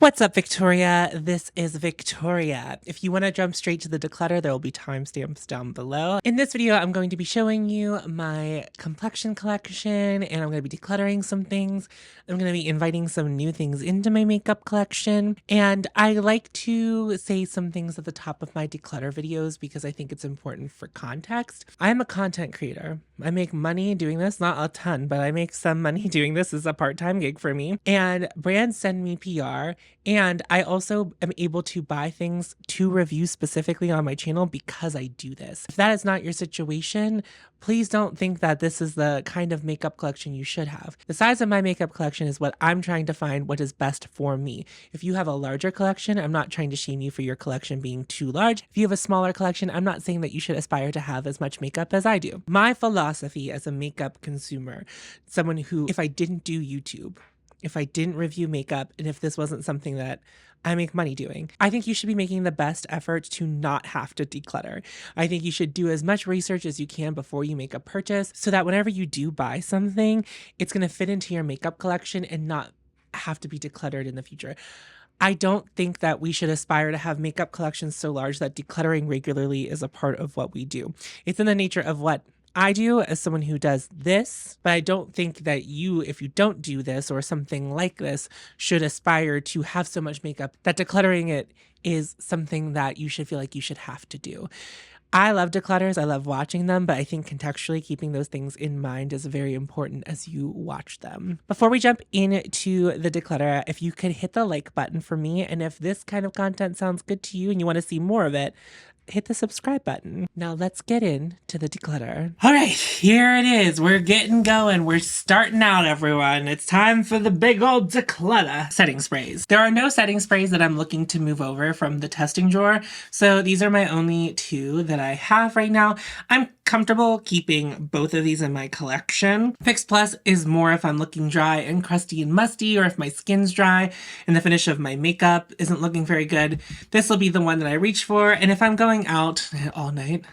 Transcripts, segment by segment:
What's up, Victoria? This is Victoria. If you want to jump straight to the declutter, there will be timestamps down below. In this video, I'm going to be showing you my complexion collection, and I'm going to be decluttering some things. I'm going to be inviting some new things into my makeup collection, and I like to say some things at the top of my declutter videos because I think it's important for context. I'm a content creator. I make money doing this, not a ton, but I make some money doing this as a part-time gig for me, and brands send me PR. And I also am able to buy things to review specifically on my channel because I do this. If that is not your situation, please don't think that this is the kind of makeup collection you should have. The size of my makeup collection is what I'm trying to find what is best for me. If you have a larger collection, I'm not trying to shame you for your collection being too large. If you have a smaller collection, I'm not saying that you should aspire to have as much makeup as I do. My philosophy as a makeup consumer, someone who, if I didn't do YouTube, if I didn't review makeup, and if this wasn't something that I make money doing, I think you should be making the best effort to not have to declutter. I think you should do as much research as you can before you make a purchase so that whenever you do buy something, it's going to fit into your makeup collection and not have to be decluttered in the future. I don't think that we should aspire to have makeup collections so large that decluttering regularly is a part of what we do. It's in the nature of what I do as someone who does this, but I don't think that you, if you don't do this or something like this, should aspire to have so much makeup that decluttering it is something that you should feel like you should have to do. I love declutters, I love watching them, but I think contextually keeping those things in mind is very important as you watch them. Before we jump into the declutter, if you could hit the like button for me, and if this kind of content sounds good to you and you want to see more of it, hit the subscribe button. Now let's get into the declutter. All right, here it is. We're getting going. We're starting out, everyone. It's time for the big old declutter. Setting sprays. There are no setting sprays that I'm looking to move over from the testing drawer, so these are my only two that I have right now. I'm comfortable keeping both of these in my collection. Fix Plus is more if I'm looking dry and crusty and musty, or if my skin's dry and the finish of my makeup isn't looking very good. This will be the one that I reach for, and if I'm going out all night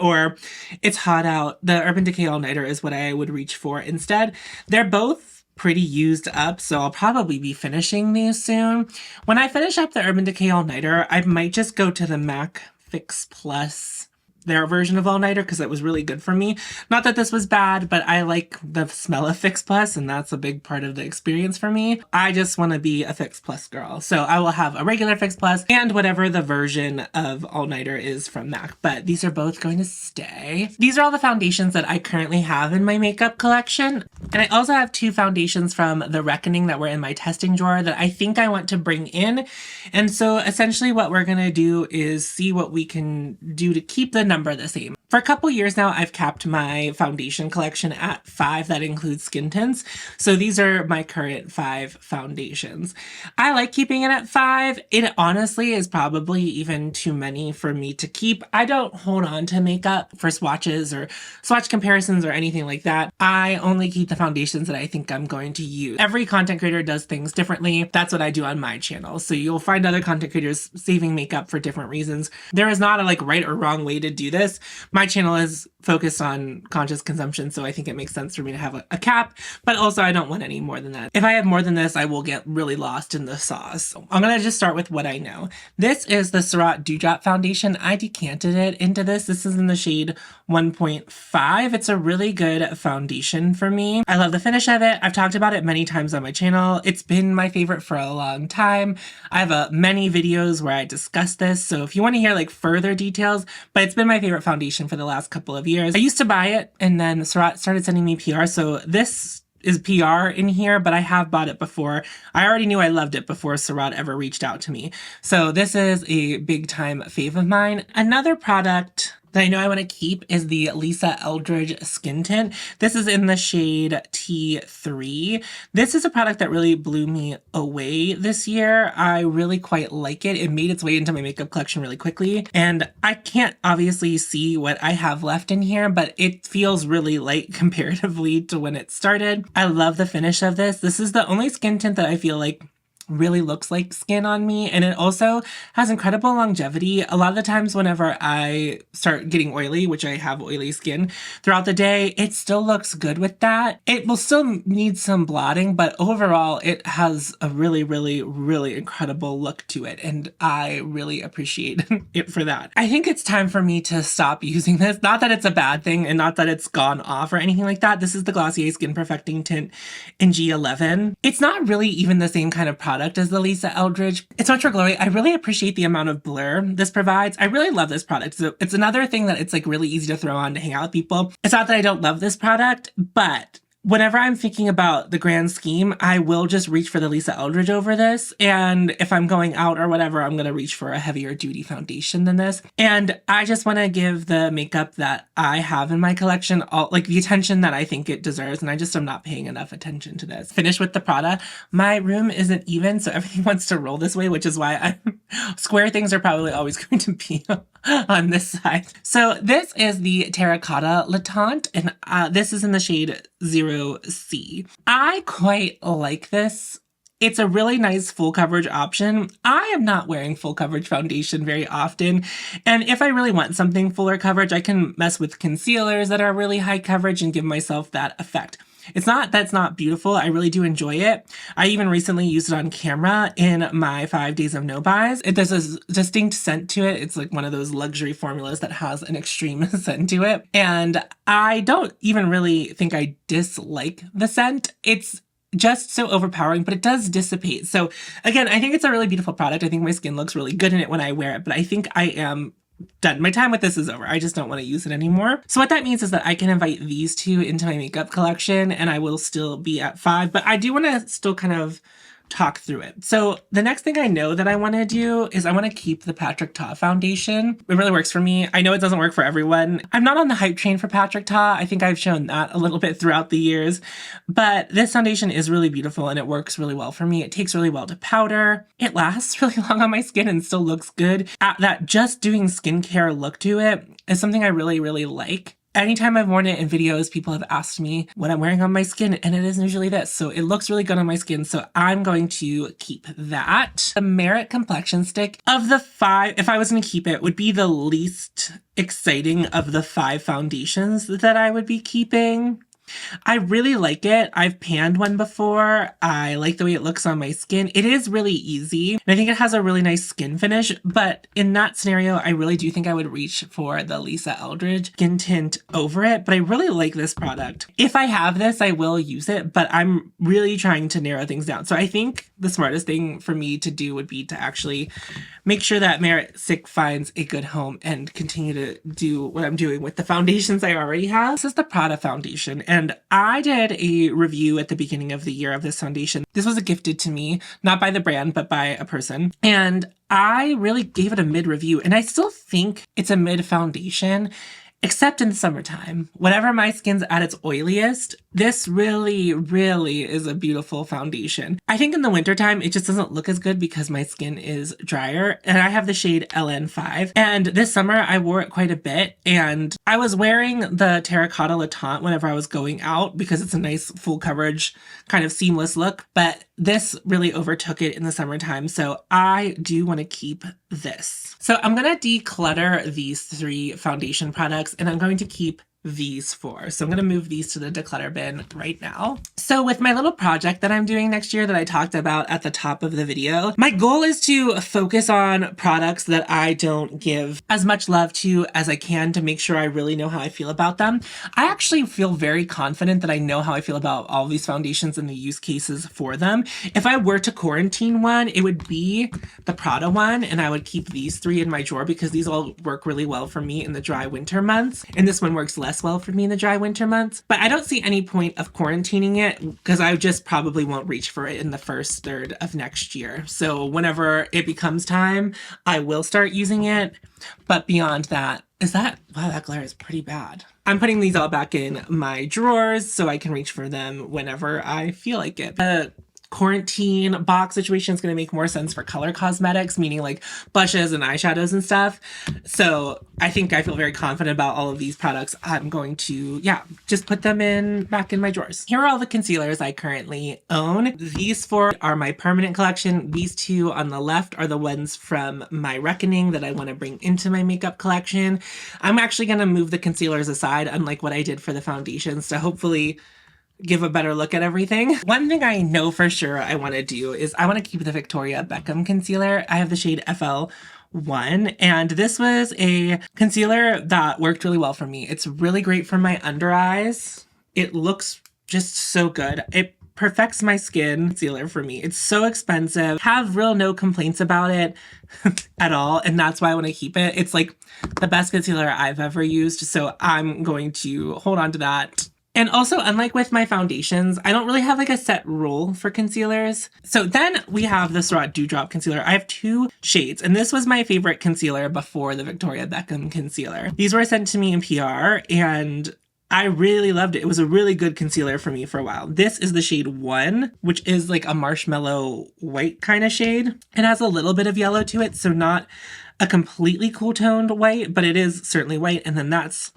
or it's hot out, the Urban Decay All Nighter is what I would reach for instead. They're both pretty used up, so I'll probably be finishing these soon. When I finish up the Urban Decay All Nighter, I might just go to the MAC Fix Plus, their version of All Nighter, because it was really good for me. Not that this was bad, but I like the smell of Fix Plus, and that's a big part of the experience for me. I just want to be a Fix Plus girl. So I will have a regular Fix Plus and whatever the version of All Nighter is from MAC, but these are both going to stay. These are all the foundations that I currently have in my makeup collection. And I also have two foundations from The Reckoning that were in my testing drawer that I think I want to bring in. And so essentially what we're going to do is see what we can do to keep the number the same. For a couple years now, I've capped my foundation collection at 5. That includes skin tints. So these are my current 5 foundations. I like keeping it at 5. It honestly is probably even too many for me to keep. I don't hold on to makeup for swatches or swatch comparisons or anything like that. I only keep the foundations that I think I'm going to use. Every content creator does things differently. That's what I do on my channel. So you'll find other content creators saving makeup for different reasons. There is not a right or wrong way to do this. My channel is focused on conscious consumption, so I think it makes sense for me to have a cap, but also I don't want any more than that. If I have more than this, I will get really lost in the sauce. So I'm gonna just start with what I know. This is the Surratt Dewdrop Foundation. I decanted it into this. This is in the shade 1.5. It's a really good foundation for me. I love the finish of it. I've talked about it many times on my channel. It's been my favorite for a long time. I have many videos where I discuss this, so if you want to hear further details, but it's been my favorite foundation for the last couple of years. I used to buy it, and then Surratt started sending me PR, so this is PR in here, but I have bought it before. I already knew I loved it before Surratt ever reached out to me. So this is a big time fave of mine. Another product that I know I want to keep is the Lisa Eldridge Skin Tint. This is in the shade T3. This is a product that really blew me away this year. I really quite like it. It made its way into my makeup collection really quickly, and I can't obviously see what I have left in here, but it feels really light comparatively to when it started. I love the finish of this. This is the only skin tint that I feel like really looks like skin on me, and it also has incredible longevity. A lot of the times whenever I start getting oily, which I have oily skin throughout the day, it still looks good with that. It will still need some blotting, but overall it has a really incredible look to it, and I really appreciate it for that. I think it's time for me to stop using this. Not that it's a bad thing and not that it's gone off or anything like that. This is the Glossier Skin Perfecting Tint in G11. It's not really even the same kind of product as the Lisa Eldridge. It's much more glowy. I really appreciate the amount of blur this provides. I really love this product. So it's another thing that it's like really easy to throw on to hang out with people. It's not that I don't love this product, but whenever I'm thinking about the grand scheme, I will just reach for the Lisa Eldridge over this. And if I'm going out or whatever, I'm going to reach for a heavier duty foundation than this. And I just want to give the makeup that I have in my collection all like the attention that I think it deserves. And I just am not paying enough attention to this. Finished with the Prada. My room isn't even, so everything wants to roll this way, which is why square things are probably always going to be on this side. So this is the Terracotta Le Tente, and this is in the shade 0C. I quite like this. It's a really nice full coverage option. I am not wearing full coverage foundation very often, and if I really want something fuller coverage, I can mess with concealers that are really high coverage and give myself that effect. It's not that's not beautiful. I really do enjoy it. I even recently used it on camera in my 5 days of no buys. There's a distinct scent to it. It's like one of those luxury formulas that has an extreme scent to it. And I don't even really think I dislike the scent. It's just so overpowering, but it does dissipate. So again, I think it's a really beautiful product. I think my skin looks really good in it when I wear it, but I think I am done. My time with this is over. I just don't want to use it anymore. So what that means is that I can invite these two into my makeup collection and I will still be at 5, but I do want to still kind of talk through it. So the next thing I know that I want to do is I want to keep the Patrick Ta foundation. It really works for me. I know it doesn't work for everyone. I'm not on the hype train for Patrick Ta. I think I've shown that a little bit throughout the years, but this foundation is really beautiful and it works really well for me. It takes really well to powder. It lasts really long on my skin and still looks good. That just doing skincare look to it is something I really like. Anytime I've worn it in videos, people have asked me what I'm wearing on my skin, and it is usually this. So it looks really good on my skin, so I'm going to keep that. The Merit Complexion Stick, of the 5, if I was going to keep it, would be the least exciting of the 5 foundations that I would be keeping. I really like it. I've panned one before. I like the way it looks on my skin. It is really easy, and I think it has a really nice skin finish, but in that scenario, I really do think I would reach for the Lisa Eldridge skin tint over it, but I really like this product. If I have this, I will use it, but I'm really trying to narrow things down. So I think the smartest thing for me to do would be to actually make sure that Merit Stick finds a good home and continue to do what I'm doing with the foundations I already have. This is the Prada foundation, and I did a review at the beginning of the year of this foundation. This was gifted to me, not by the brand, but by a person. And I really gave it a mid review, and I still think it's a mid foundation, except in the summertime. Whenever my skin's at its oiliest, this really is a beautiful foundation. I think in the wintertime, it just doesn't look as good because my skin is drier, and I have the shade LN5. And this summer, I wore it quite a bit, and I was wearing the Terracotta Le Tente whenever I was going out because it's a nice full coverage kind of seamless look, but this really overtook it in the summertime, so I do want to keep this. So I'm going to declutter these 3 foundation products, and I'm going to keep these 4. So I'm going to move these to the declutter bin right now. So with my little project that I'm doing next year that I talked about at the top of the video, my goal is to focus on products that I don't give as much love to as I can to make sure I really know how I feel about them. I actually feel very confident that I know how I feel about all these foundations and the use cases for them. If I were to quarantine one, it would be the Prada one, and I would keep these 3 in my drawer because these all work really well for me in the dry winter months, and this one works less well for me in the dry winter months. But I don't see any point of quarantining it because I just probably won't reach for it in the first third of next year. So whenever it becomes time, I will start using it. But beyond that, wow, that glare is pretty bad. I'm putting these all back in my drawers so I can reach for them whenever I feel like it. The quarantine box situation is going to make more sense for color cosmetics, meaning like blushes and eyeshadows and stuff. So I think I feel very confident about all of these products. I'm going to, just put them back in my drawers. Here are all the concealers I currently own. These four are my permanent collection. These two on the left are the ones from my Reckoning that I want to bring into my makeup collection. I'm actually going to move the concealers aside, unlike what I did for the foundations, to hopefully give a better look at everything. One thing I know for sure I want to do is I want to keep the Victoria Beckham concealer. I have the shade FL1, and this was a concealer that worked really well for me. It's really great for my under eyes. It looks just so good. It perfects my skin concealer for me. It's so expensive. Have no complaints about it at all, and that's why I want to keep it. It's like the best concealer I've ever used, so I'm going to hold on to that. And also, unlike with my foundations, I don't really have like a set rule for concealers. So then we have the Surratt Dewdrop Concealer. I have two shades, and this was my favorite concealer before the Victoria Beckham concealer. These were sent to me in PR, and I really loved it. It was a really good concealer for me for a while. This is the shade 1, which is like a marshmallow white kind of shade. It has a little bit of yellow to it, so not a completely cool toned white, but it is certainly white. And then that's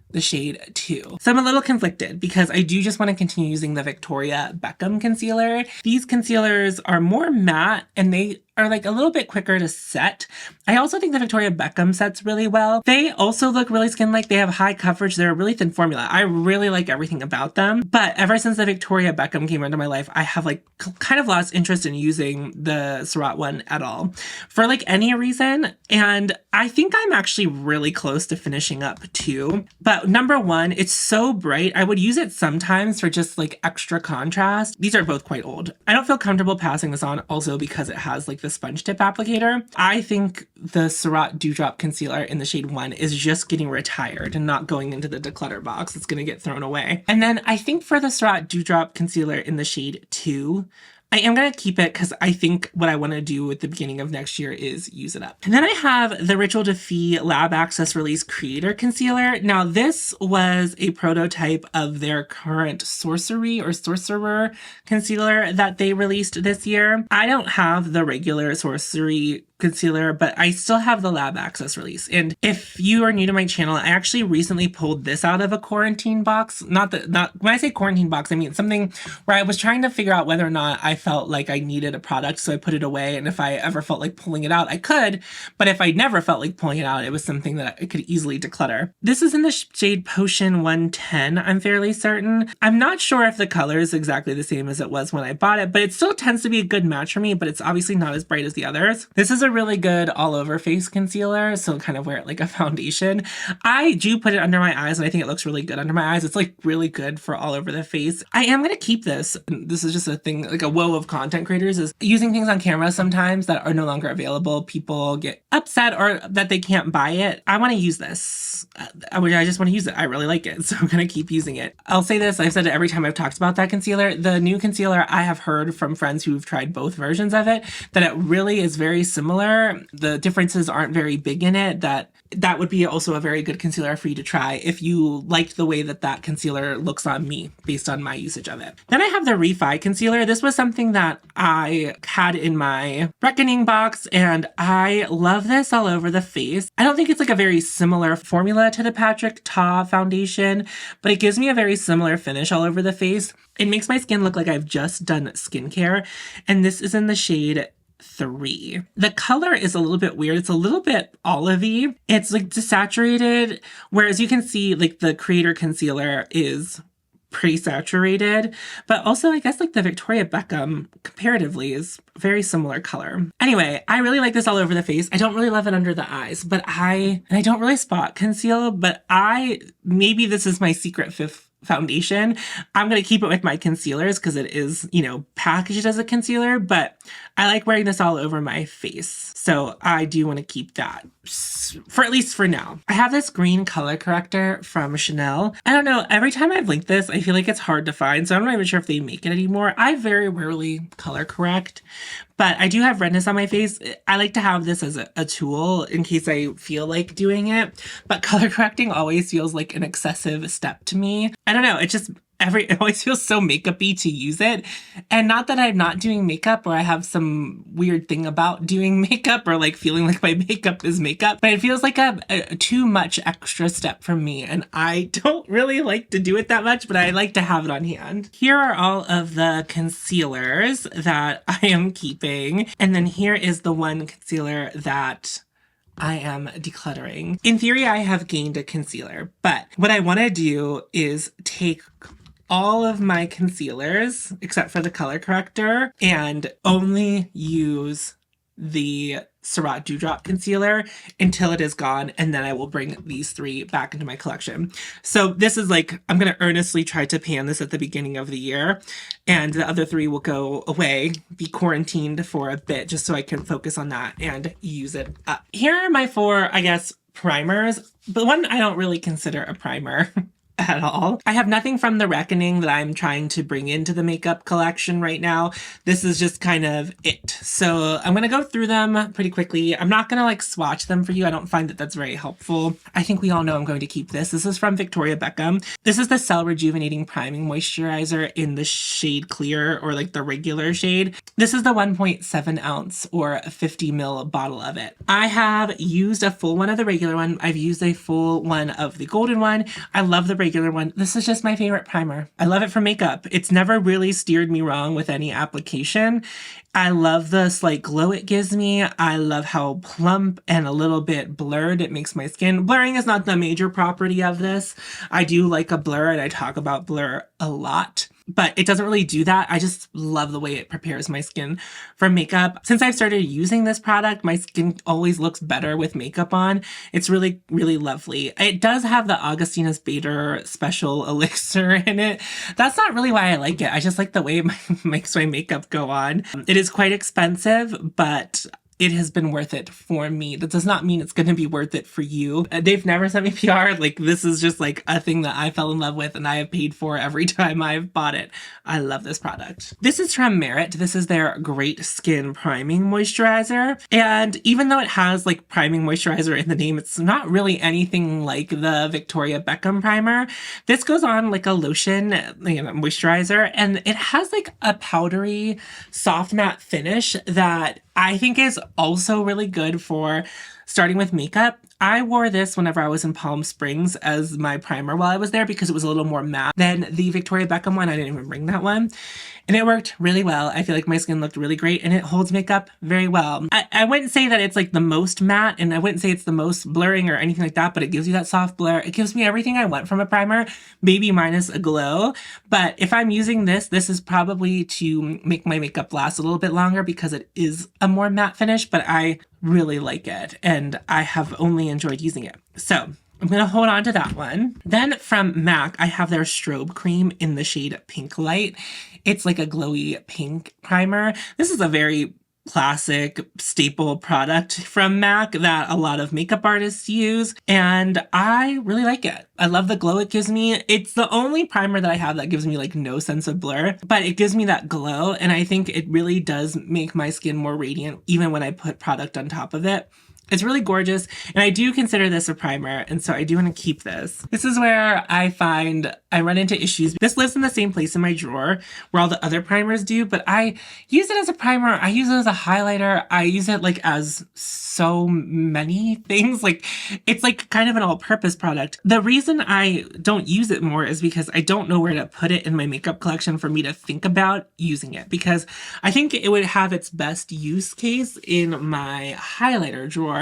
the shade 2. So I'm a little conflicted because I do just want to continue using the Victoria Beckham concealer. These concealers are more matte and they are like a little bit quicker to set. I also think the Victoria Beckham sets really well. They also look really skin-like. They have high coverage. They're a really thin formula. I really like everything about them. But ever since the Victoria Beckham came into my life, I have like kind of lost interest in using the Surratt one at all for like any reason. And I think I'm actually really close to finishing up too. But number one, it's so bright. I would use it sometimes for just like extra contrast. These are both quite old. I don't feel comfortable passing this on also because it has like the sponge tip applicator. I think the Surratt Dewdrop Concealer in the shade 1 is just getting retired and not going into the declutter box. It's going to get thrown away. And then I think for the Surratt Dewdrop Concealer in the shade 2, I am going to keep it because I think what I want to do at the beginning of next year is use it up. And then I have the Ritual Defee Lab Access Release Creator Concealer. Now this was a prototype of their current Sorcery or Sorcerer concealer that they released this year. I don't have the regular Sorcery concealer, but I still have the Lab Access release. And if you are new to my channel, I actually recently pulled this out of a quarantine box. Not when I say quarantine box, I mean something where I was trying to figure out whether or not I felt like I needed a product, so I put it away. And if I ever felt like pulling it out, I could. But if I never felt like pulling it out, it was something that I could easily declutter. This is in the shade Potion 110, I'm fairly certain. I'm not sure if the color is exactly the same as it was when I bought it, but it still tends to be a good match for me, but it's obviously not as bright as the others. This is a really good all over face concealer, so kind of wear it like a foundation. I do put it under my eyes and I think it looks really good under my eyes. It's like really good for all over the face. I am going to keep this. This is just a thing, like a woe of content creators, is using things on camera sometimes that are no longer available. People get upset or that they can't buy it. I want to use this. I just want to use it. I really like it, so I'm going to keep using it. I'll say this, I've said it every time I've talked about that concealer. The new concealer, I have heard from friends who've tried both versions of it that it really is very similar. The differences aren't very big in it. That would be also a very good concealer for you to try if you liked the way that concealer looks on me based on my usage of it. Then I have the Refi concealer. This was something that I had in my Reckoning box and I love this all over the face. I don't think it's like a very similar formula to the Patrick Ta foundation, but it gives me a very similar finish all over the face. It makes my skin look like I've just done skincare, and this is in the shade 3. The color is a little bit weird. It's a little bit olivey. It's like desaturated, whereas you can see like the Creator concealer is pretty saturated, but also I guess like the Victoria Beckham comparatively is very similar color. Anyway, I really like this all over the face. I don't really love it under the eyes, but I don't really spot conceal, but maybe this is my secret fifth foundation. I'm going to keep it with my concealers because it is, packaged as a concealer, but I like wearing this all over my face. So I do want to keep that for at least for now. I have this green color corrector from Chanel. I don't know, every time I've linked this, I feel like it's hard to find. So I'm not even sure if they make it anymore. I very rarely color correct, but I do have redness on my face. I like to have this as a tool in case I feel like doing it. But color correcting always feels like an excessive step to me. I don't know. it always feels so makeup-y to use it. And not that I'm not doing makeup or I have some weird thing about doing makeup or like feeling like my makeup is makeup, but it feels like a too much extra step for me. And I don't really like to do it that much, but I like to have it on hand. Here are all of the concealers that I am keeping. And then here is the one concealer that I am decluttering. In theory, I have gained a concealer, but what I want to do is take all of my concealers, except for the color corrector, and only use the Surratt Dewdrop concealer until it is gone, and then I will bring these 3 back into my collection. So this is like, I'm going to earnestly try to pan this at the beginning of the year, and the other 3 will go away, be quarantined for a bit, just so I can focus on that and use it up. Here are my 4, I guess, primers, but one I don't really consider a primer. At all. I have nothing from The Reckoning that I'm trying to bring into the makeup collection right now. This is just kind of it. So I'm going to go through them pretty quickly. I'm not going to like swatch them for you. I don't find that that's very helpful. I think we all know I'm going to keep this. This is from Victoria Beckham. This is the Cell Rejuvenating Priming Moisturizer in the shade Clear, or like the regular shade. This is the 1.7 ounce or 50 ml bottle of it. I have used a full one of the regular one. I've used a full one of the golden one. I love the regular one. This is just my favorite primer. I love it for makeup. It's never really steered me wrong with any application. I love the slight glow it gives me. I love how plump and a little bit blurred it makes my skin. Blurring is not the major property of this. I do like a blur, and I talk about blur a lot, but it doesn't really do that. I just love the way it prepares my skin for makeup. Since I've started using this product, my skin always looks better with makeup on. It's really, really lovely. It does have the Augustina's Bader special elixir in it. That's not really why I like it. I just like the way it makes my makeup go on. It is quite expensive, but it has been worth it for me. That does not mean it's going to be worth it for you. They've never sent me PR. Like, this is just like a thing that I fell in love with and I have paid for every time I've bought it. I love this product. This is from Merit. This is their Great Skin Priming Moisturizer. And even though it has like priming moisturizer in the name, it's not really anything like the Victoria Beckham primer. This goes on like a lotion, moisturizer, and it has like a powdery, soft matte finish that I think is also really good for starting with makeup. I wore this whenever I was in Palm Springs as my primer while I was there because it was a little more matte than the Victoria Beckham one. I didn't even bring that one. And it worked really well. I feel like my skin looked really great and it holds makeup very well. I wouldn't say that it's like the most matte, and I wouldn't say it's the most blurring or anything like that, but it gives you that soft blur. It gives me everything I want from a primer, maybe minus a glow. But if I'm using this, this is probably to make my makeup last a little bit longer because it is a more matte finish, but I really like it and I have only enjoyed using it. So I'm going to hold on to that one. Then from MAC, I have their Strobe Cream in the shade Pink Light. It's like a glowy pink primer. This is a very classic staple product from MAC that a lot of makeup artists use, and I really like it. I love the glow it gives me. It's the only primer that I have that gives me like no sense of blur, but it gives me that glow, and I think it really does make my skin more radiant even when I put product on top of it. It's really gorgeous, and I do consider this a primer, and so I do want to keep this. This is where I find I run into issues. This lives in the same place in my drawer where all the other primers do, but I use it as a primer. I use it as a highlighter. I use it like as so many things. Like, it's like kind of an all-purpose product. The reason I don't use it more is because I don't know where to put it in my makeup collection for me to think about using it, because I think it would have its best use case in my highlighter drawer.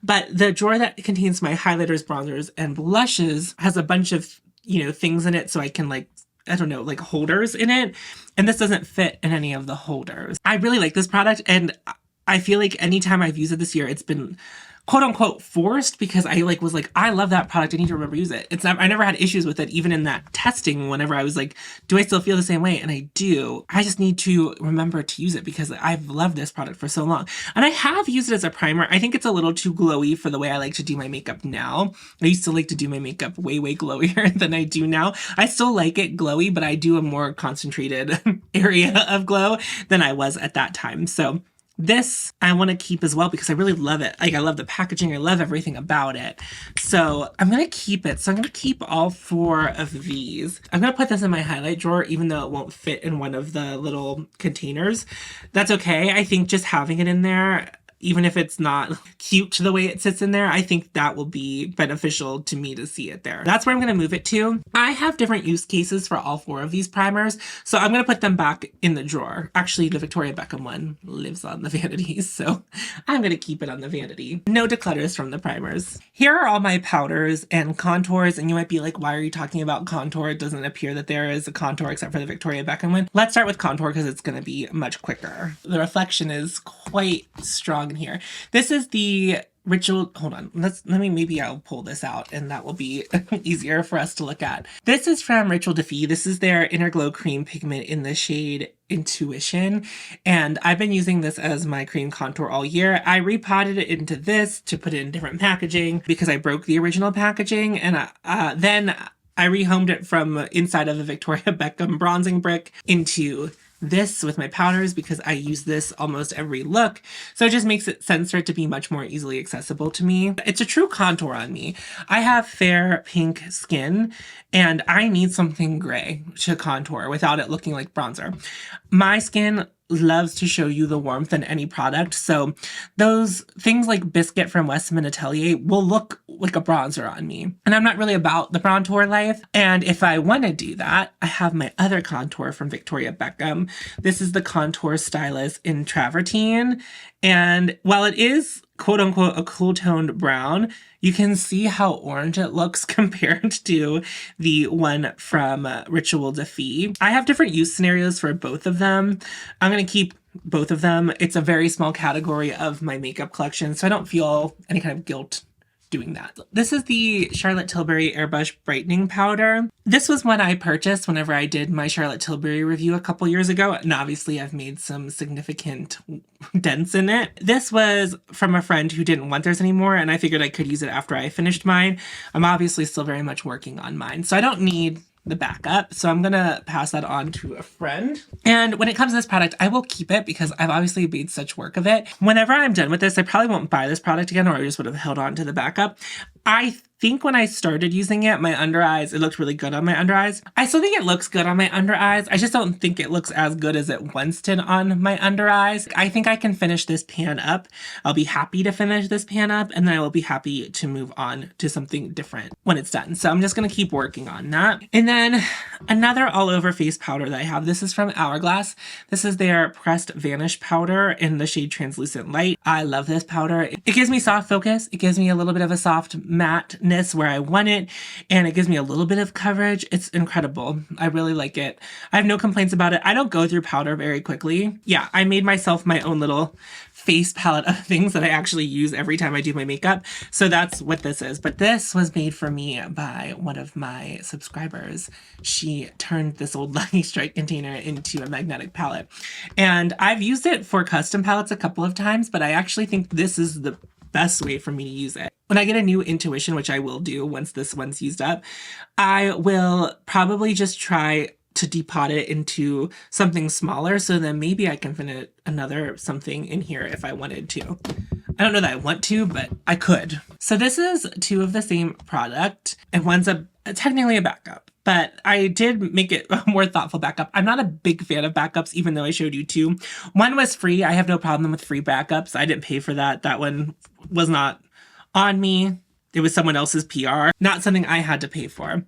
But the drawer that contains my highlighters, bronzers, and blushes has a bunch of, things in it so I can like holders in it. And this doesn't fit in any of the holders. I really like this product, and I feel like anytime I've used it this year, it's been quote unquote forced, because I was like, I love that product. I need to remember to use it. I never had issues with it, even in that testing, whenever I was like, do I still feel the same way? And I do. I just need to remember to use it because I've loved this product for so long. And I have used it as a primer. I think it's a little too glowy for the way I like to do my makeup now. I used to like to do my makeup way, way glowier than I do now. I still like it glowy, but I do a more concentrated area of glow than I was at that time. So This I want to keep as well because I really love it. Like, I love the packaging. I love everything about it. So I'm going to keep it. So I'm going to keep all 4 of these. I'm going to put this in my highlight drawer, even though it won't fit in one of the little containers. That's okay. I think just having it in there, even if it's not cute the way it sits in there, I think that will be beneficial to me to see it there. That's where I'm going to move it to. I have different use cases for all 4 of these primers, so I'm going to put them back in the drawer. Actually, the Victoria Beckham one lives on the vanities, so I'm going to keep it on the vanity. No declutters from the primers. Here are all my powders and contours, and you might be like, why are you talking about contour? It doesn't appear that there is a contour except for the Victoria Beckham one. Let's start with contour because it's going to be much quicker. The reflection is quite strong in here. This is the Ritual, hold on, maybe I'll pull this out and that will be easier for us to look at. This is from Ritual Defy. This is their Inner Glow Cream Pigment in the shade Intuition. And I've been using this as my cream contour all year. I repotted it into this to put it in different packaging because I broke the original packaging. And then I rehomed it from inside of the Victoria Beckham bronzing brick into this with my powders because I use this almost every look. So it just makes it sense for it to be much more easily accessible to me. It's a true contour on me. I have fair pink skin and I need something gray to contour without it looking like bronzer. My skin loves to show you the warmth in any product. So those things like Biscuit from Westman Atelier will look like a bronzer on me. And I'm not really about the bronzer life. And if I want to do that, I have my other contour from Victoria Beckham. This is the Contour Stylist in Travertine. And while it is quote unquote a cool toned brown, you can see how orange it looks compared to the one from Ritual Defy. I have different use scenarios for both of them. I'm going to keep both of them. It's a very small category of my makeup collection, so I don't feel any kind of guilt doing that. This is the Charlotte Tilbury Airbrush Brightening Powder. This was one I purchased whenever I did my Charlotte Tilbury review a couple years ago, and obviously I've made some significant dents in it. This was from a friend who didn't want theirs anymore, and I figured I could use it after I finished mine. I'm obviously still very much working on mine, so I don't need the backup. So I'm gonna pass that on to a friend. And when it comes to this product, I will keep it because I've obviously made such work of it. Whenever I'm done with this, I probably won't buy this product again, or I just would have held on to the backup. I think when I started using it, my under eyes, it looked really good on my under eyes. I still think it looks good on my under eyes. I just don't think it looks as good as it once did on my under eyes. I think I can finish this pan up. I'll be happy to finish this pan up, and then I will be happy to move on to something different when it's done. So I'm just going to keep working on that. And then another all over face powder that I have. This is from Hourglass. This is their Pressed Vanish powder in the shade Translucent Light. I love this powder. It gives me soft focus. It gives me a little bit of a soft matteness where I want it, and it gives me a little bit of coverage. It's incredible. I really like it. I have no complaints about it. I don't go through powder very quickly. Yeah, I made myself my own little face palette of things that I actually use every time I do my makeup. So that's what this is. But this was made for me by one of my subscribers. She turned this old Lucky Strike container into a magnetic palette. And I've used it for custom palettes a couple of times, but I actually think this is the best way for me to use it. When I get a new Intuition, which I will do once this one's used up, I will probably just try to depot it into something smaller, so then maybe I can fit another something in here if I wanted to. I don't know that I want to, but I could. So this is 2 of the same product, and one's technically a backup, but I did make it a more thoughtful backup. I'm not a big fan of backups, even though I showed you 2. One was free. I have no problem with free backups. I didn't pay for that. That one was not on me. It was someone else's PR, not something I had to pay for.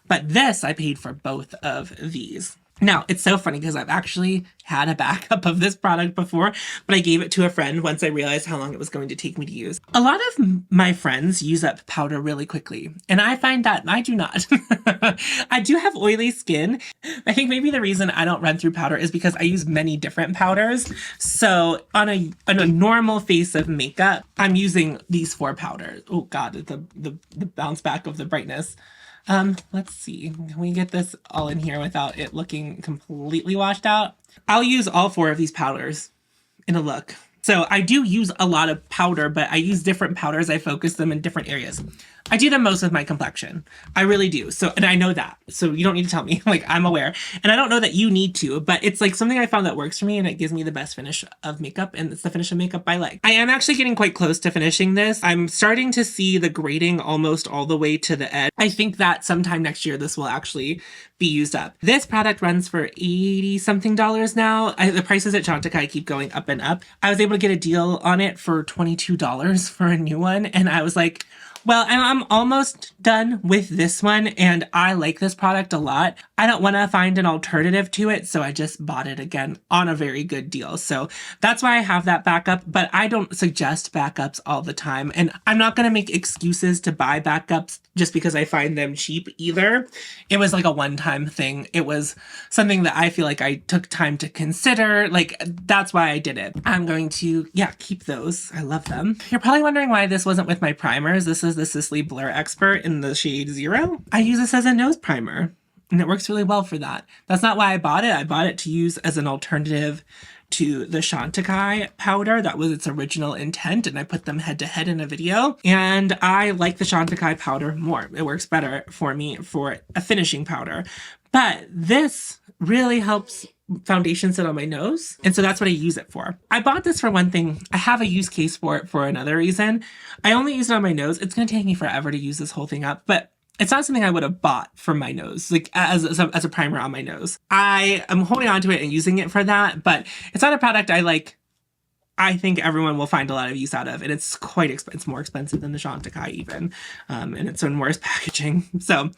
But this, I paid for both of these. Now, it's so funny because I've actually had a backup of this product before, but I gave it to a friend once I realized how long it was going to take me to use. A lot of my friends use up powder really quickly, and I find that I do not. I do have oily skin. I think maybe the reason I don't run through powder is because I use many different powders. So on a normal face of makeup, I'm using these 4 powders. Oh God, the bounce back of the brightness. Let's see. Can we get this all in here without it looking completely washed out? I'll use all 4 of these powders in a look. So I do use a lot of powder, but I use different powders. I focus them in different areas. I do them most with my complexion. I really do. So, and I know that. So you don't need to tell me, like I'm aware. And I don't know that you need to, but it's like something I found that works for me and it gives me the best finish of makeup, and it's the finish of makeup I like. I am actually getting quite close to finishing this. I'm starting to see the grading almost all the way to the edge. I think that sometime next year this will actually be used up. This product runs for $80 something now. The prices at Chantecaille keep going up and up. I was able to get a deal on it for $22 for a new one, and I was like, well, I'm almost done with this one, and I like this product a lot. I don't want to find an alternative to it, so I just bought it again on a very good deal. So that's why I have that backup, but I don't suggest backups all the time, and I'm not going to make excuses to buy backups just because I find them cheap either. It was like a one-time thing. It was something that I feel like I took time to consider. Like, that's why I did it. I'm going to, keep those. I love them. You're probably wondering why this wasn't with my primers. This is the Sisley Blur Expert in the shade 0. I use this as a nose primer, and it works really well for that. That's not why I bought it. I bought it to use as an alternative to the Chantecaille powder. That was its original intent, and I put them head to head in a video. And I like the Chantecaille powder more. It works better for me for a finishing powder. But this really helps foundation sit on my nose, and so that's what I use it for. I bought this for one thing. I have a use case for it for another reason. I only use it on my nose. It's going to take me forever to use this whole thing up, but it's not something I would have bought for my nose, like as a primer on my nose. I am holding on to it and using it for that, but it's not a product I like. I think everyone will find a lot of use out of, and it's quite expensive. It's more expensive than the Chantecaille even, and it's in worse packaging. So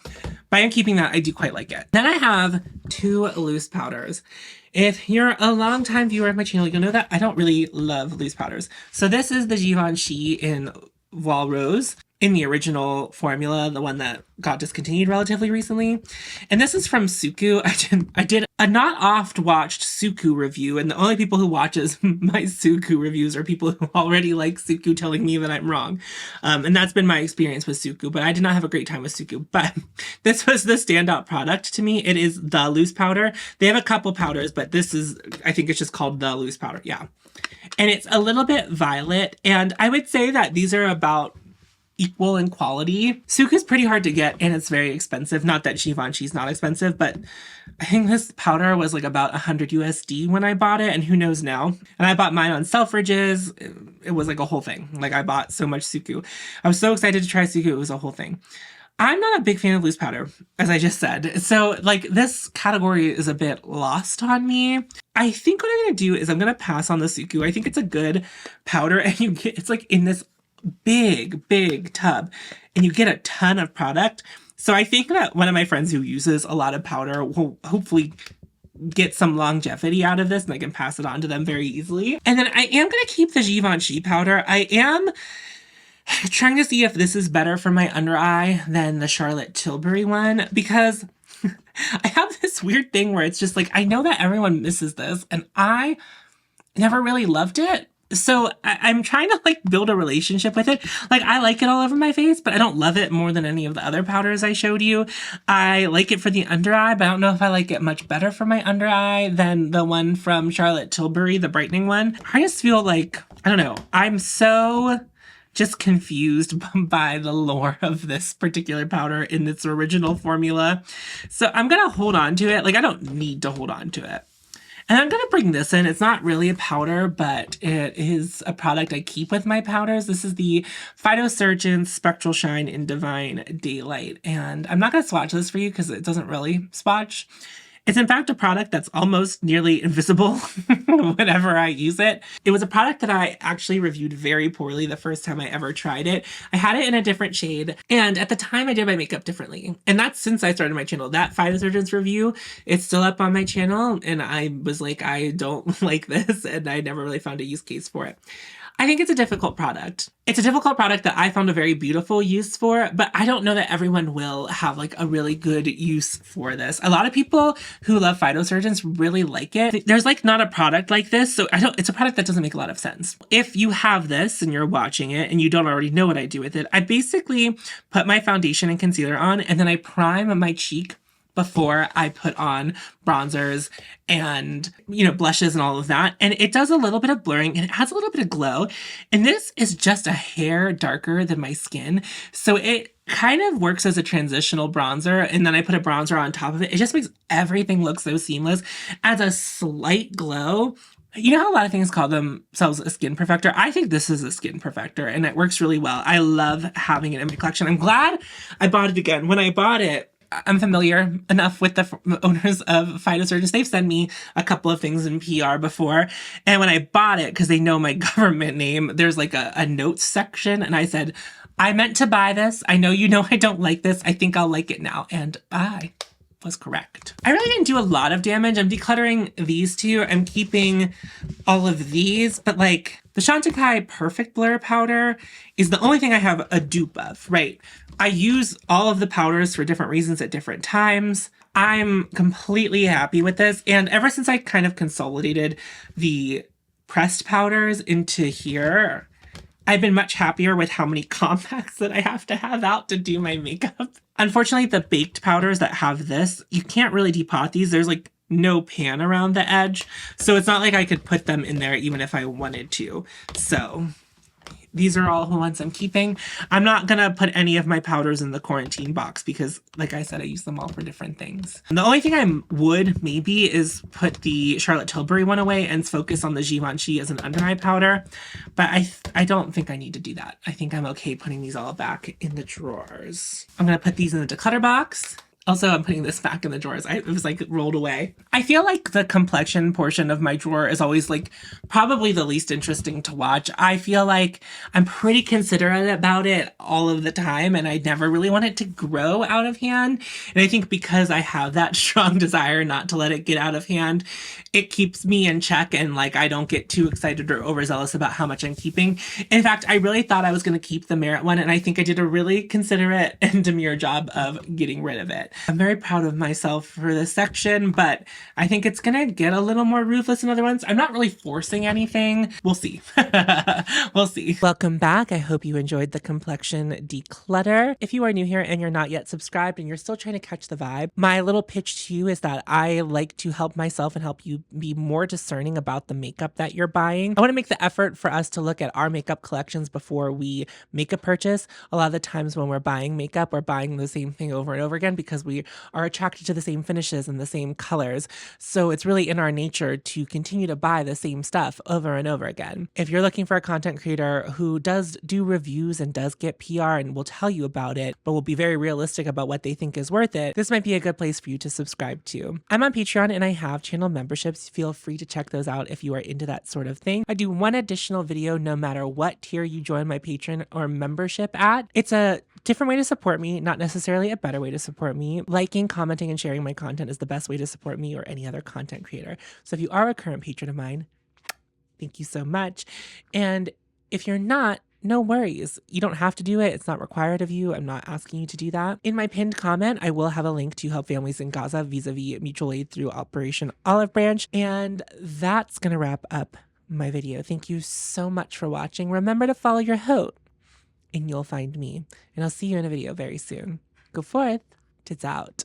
by keeping that, I do quite like it. Then I have 2 loose powders. If you're a longtime viewer of my channel, you'll know that I don't really love loose powders. So this is the Givenchy in Wall Rose in the original formula, the one that got discontinued relatively recently. And this is from Suku. I did a not oft watched Suku review, and the only people who watches my Suku reviews are people who already like Suku telling me that I'm wrong. And that's been my experience with Suku, but I did not have a great time with Suku. But this was the standout product to me. It is the loose powder. They have a couple powders, but this is, I think it's just called the loose powder. Yeah. And it's a little bit violet, and I would say that these are about equal in quality. Suku's pretty hard to get, and it's very expensive. Not that Givenchy's not expensive, but I think this powder was like about 100 USD when I bought it, and who knows now. And I bought mine on Selfridges. It was like a whole thing. Like, I bought so much Suku. I was so excited to try Suku. It was a whole thing. I'm not a big fan of loose powder, as I just said. So, like, this category is a bit lost on me. I think what I'm going to do is I'm going to pass on the Suku. I think it's a good powder, and it's like in this big tub, and you get a ton of product. So I think that one of my friends who uses a lot of powder will hopefully get some longevity out of this, and I can pass it on to them very easily. And then I am going to keep the Givenchy powder. I am trying to see if this is better for my under eye than the Charlotte Tilbury one, because I have this weird thing where it's just like, I know that everyone misses this, and I never really loved it. So I'm trying to like build a relationship with it. Like, I like it all over my face, but I don't love it more than any of the other powders I showed you. I like it for the under eye, but I don't know if I like it much better for my under eye than the one from Charlotte Tilbury, the brightening one. I just feel like, I don't know, I'm so just confused by the lore of this particular powder in its original formula. So I'm going to hold on to it. Like, I don't need to hold on to it. And I'm going to bring this in. It's not really a powder, but it is a product I keep with my powders. This is the Phytosurgeon Spectral Shine in Divine Daylight. And I'm not going to swatch this for you because it doesn't really swatch. It's in fact a product that's almost nearly invisible whenever I use it. It was a product that I actually reviewed very poorly the first time I ever tried it. I had it in a different shade, and at the time I did my makeup differently. And that's since I started my channel. That Phytosurgeon's review, it's still up on my channel, and I was like, I don't like this, and I never really found a use case for it. I think it's a difficult product. It's a difficult product that I found a very beautiful use for, but I don't know that everyone will have like a really good use for this. A lot of people who love Phytosurgeons really like it. There's like not a product like this, so it's a product that doesn't make a lot of sense. If you have this and you're watching it and you don't already know what I do with it, I basically put my foundation and concealer on, and then I prime my cheek before I put on bronzers and, you know, blushes and all of that. And it does a little bit of blurring and it adds a little bit of glow. And this is just a hair darker than my skin. So it kind of works as a transitional bronzer. And then I put a bronzer on top of it. It just makes everything look so seamless. Adds a slight glow. You know how a lot of things call themselves a skin perfector? I think this is a skin perfector and it works really well. I love having it in my collection. I'm glad I bought it again. When I bought it, I'm familiar enough with the owners of Phytosurgeons. They've sent me a couple of things in PR before. And when I bought it, because they know my government name, there's like a notes section. And I said, I meant to buy this. I know you know I don't like this. I think I'll like it now. And I was correct. I really didn't do a lot of damage. I'm decluttering these two. I'm keeping all of these, but like the Chantecaille Perfect Blur powder is the only thing I have a dupe of, right? I use all of the powders for different reasons at different times. I'm completely happy with this. And ever since I kind of consolidated the pressed powders into here, I've been much happier with how many compacts that I have to have out to do my makeup. Unfortunately, the baked powders that have this, you can't really depot these. There's like no pan around the edge. So it's not like I could put them in there even if I wanted to. So these are all the ones I'm keeping. I'm not gonna put any of my powders in the quarantine box because, like I said, I use them all for different things. And the only thing I would maybe is put the Charlotte Tilbury one away and focus on the Givenchy as an under eye powder. But I don't think I need to do that. I think I'm okay putting these all back in the drawers. I'm gonna put these in the declutter box. Also, I'm putting this back in the drawers. It was like rolled away. I feel like the complexion portion of my drawer is always like probably the least interesting to watch. I feel like I'm pretty considerate about it all of the time and I never really want it to grow out of hand. And I think because I have that strong desire not to let it get out of hand, it keeps me in check and like I don't get too excited or overzealous about how much I'm keeping. In fact, I really thought I was going to keep the Merit one and I think I did a really considerate and demure job of getting rid of it. I'm very proud of myself for this section, but I think it's gonna get a little more ruthless in other ones. I'm not really forcing anything. We'll see. We'll see. Welcome back. I hope you enjoyed the complexion declutter. If you are new here and you're not yet subscribed and you're still trying to catch the vibe, my little pitch to you is that I like to help myself and help you be more discerning about the makeup that you're buying. I want to make the effort for us to look at our makeup collections before we make a purchase. A lot of the times when we're buying makeup, we're buying the same thing over and over again because we are attracted to the same finishes and the same colors. So it's really in our nature to continue to buy the same stuff over and over again. If you're looking for a content creator who does do reviews and does get PR and will tell you about it, but will be very realistic about what they think is worth it, this might be a good place for you to subscribe to. I'm on Patreon and I have channel memberships. Feel free to check those out if you are into that sort of thing. I do one additional video no matter what tier you join my Patreon or membership at. It's a different way to support me, not necessarily a better way to support me. Liking, commenting, and sharing my content is the best way to support me or any other content creator. So if you are a current patron of mine, thank you so much. And if you're not, no worries. You don't have to do it. It's not required of you. I'm not asking you to do that. In my pinned comment, I will have a link to help families in Gaza vis-a-vis mutual aid through Operation Olive Branch. And that's going to wrap up my video. Thank you so much for watching. Remember to follow your haute and you'll find me. And I'll see you in a video very soon. Go forth. Tits out.